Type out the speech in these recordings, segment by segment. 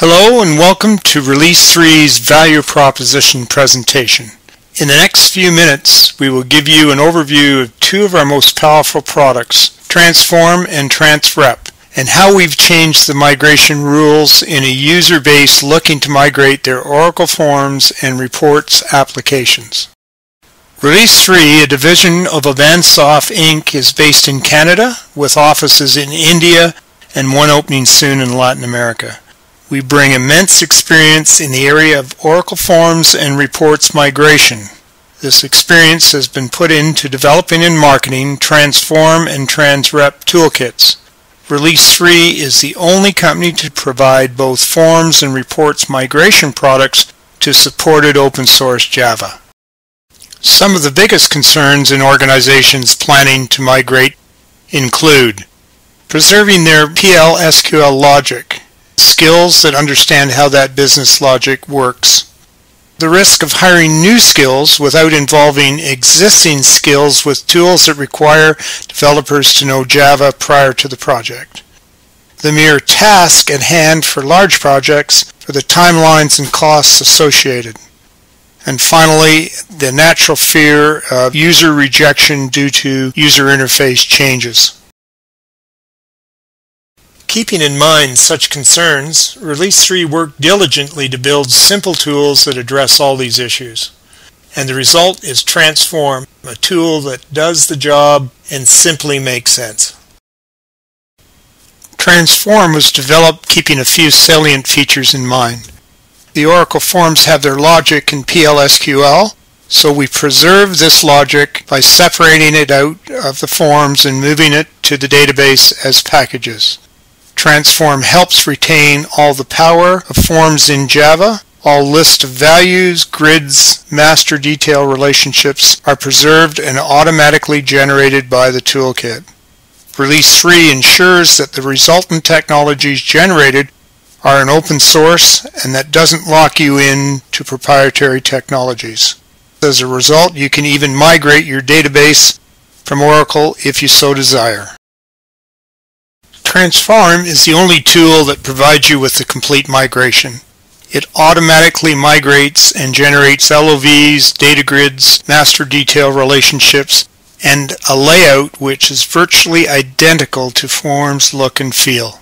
Hello and welcome to Release3's value proposition presentation. In the next few minutes, we will give you an overview of two of our most powerful products, Transform and TransRep, and how we've changed the migration rules in a user base looking to migrate their Oracle Forms and Reports applications. Release3, a division of ObanSoft Inc, is based in Canada with offices in India and one opening soon in Latin America. We bring immense experience in the area of Oracle Forms and Reports migration. This experience has been put into developing and marketing Transform and TransRep toolkits. Release3 is the only company to provide both Forms and Reports migration products to supported open source Java. Some of the biggest concerns in organizations planning to migrate include preserving their PL/SQL logic, skills that understand how that business logic works, the risk of hiring new skills without involving existing skills with tools that require developers to know Java prior to the project, the mere task at hand for large projects for the timelines and costs associated, and finally, the natural fear of user rejection due to user interface changes. Keeping in mind such concerns, Release3 worked diligently to build simple tools that address all these issues. And the result is Transform, a tool that does the job and simply makes sense. Transform was developed keeping a few salient features in mind. The Oracle Forms have their logic in PL/SQL, so we preserve this logic by separating it out of the forms and moving it to the database as packages. Transform helps retain all the power of forms in Java. All list of values, grids, master detail relationships are preserved and automatically generated by the toolkit. Release3 ensures that the resultant technologies generated are an open source and that doesn't lock you in to proprietary technologies. As a result, you can even migrate your database from Oracle if you so desire. Transform is the only tool that provides you with the complete migration. It automatically migrates and generates LOVs, data grids, master detail relationships, and a layout which is virtually identical to Forms look and feel.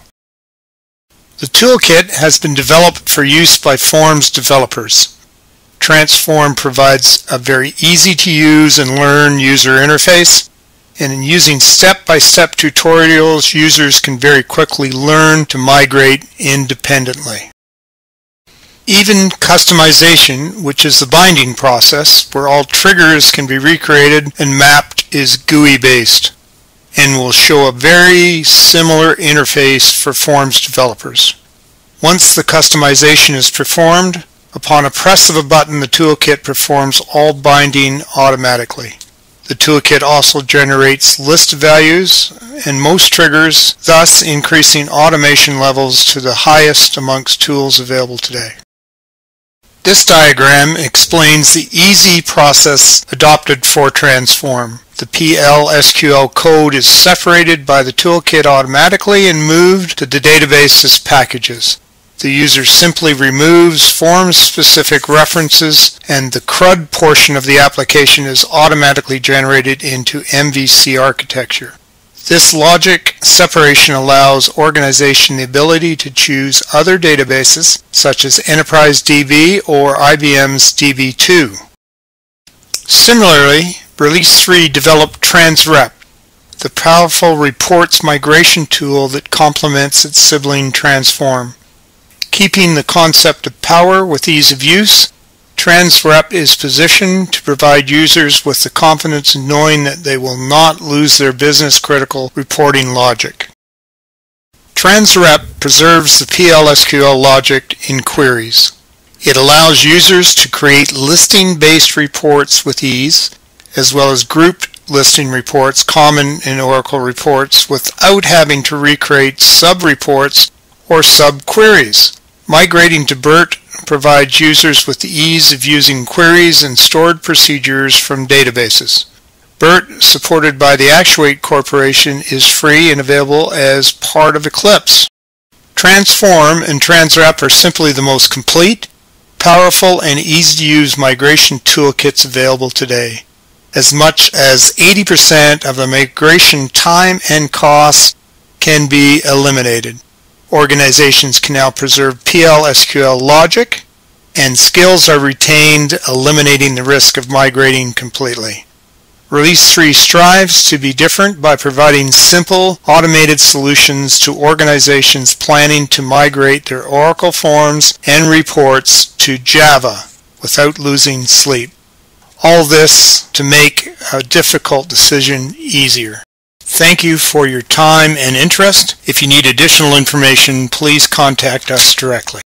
The toolkit has been developed for use by Forms developers. Transform provides a very easy to use and learn user interface, and in using step-by-step tutorials, users can very quickly learn to migrate independently. Even customization, which is the binding process, where all triggers can be recreated and mapped, is GUI-based, and will show a very similar interface for Forms developers. Once the customization is performed, upon a press of a button, the toolkit performs all binding automatically. The toolkit also generates list values and most triggers, thus increasing automation levels to the highest amongst tools available today. This diagram explains the easy process adopted for Transform. The PL/SQL code is separated by the toolkit automatically and moved to the database as packages. The user simply removes Forms-specific references and the CRUD portion of the application is automatically generated into MVC architecture. This logic separation allows organization the ability to choose other databases such as Enterprise DB or IBM's DB2. Similarly, Release3 developed TransRep, the powerful reports migration tool that complements its sibling Transform. Keeping the concept of power with ease of use, TransRep is positioned to provide users with the confidence in knowing that they will not lose their business-critical reporting logic. TransRep preserves the PL/SQL logic in queries. It allows users to create listing-based reports with ease, as well as grouped listing reports common in Oracle reports without having to recreate sub-reports or sub-queries. Migrating to BERT provides users with the ease of using queries and stored procedures from databases. BERT, supported by the Actuate Corporation, is free and available as part of Eclipse. Transform and TransRep are simply the most complete, powerful, and easy-to-use migration toolkits available today. As much as 80% of the migration time and costs can be eliminated. Organizations can now preserve PL/SQL logic, and skills are retained, eliminating the risk of migrating completely. Release3 strives to be different by providing simple, automated solutions to organizations planning to migrate their Oracle forms and reports to Java without losing sleep. All this to make a difficult decision easier. Thank you for your time and interest. If you need additional information, please contact us directly.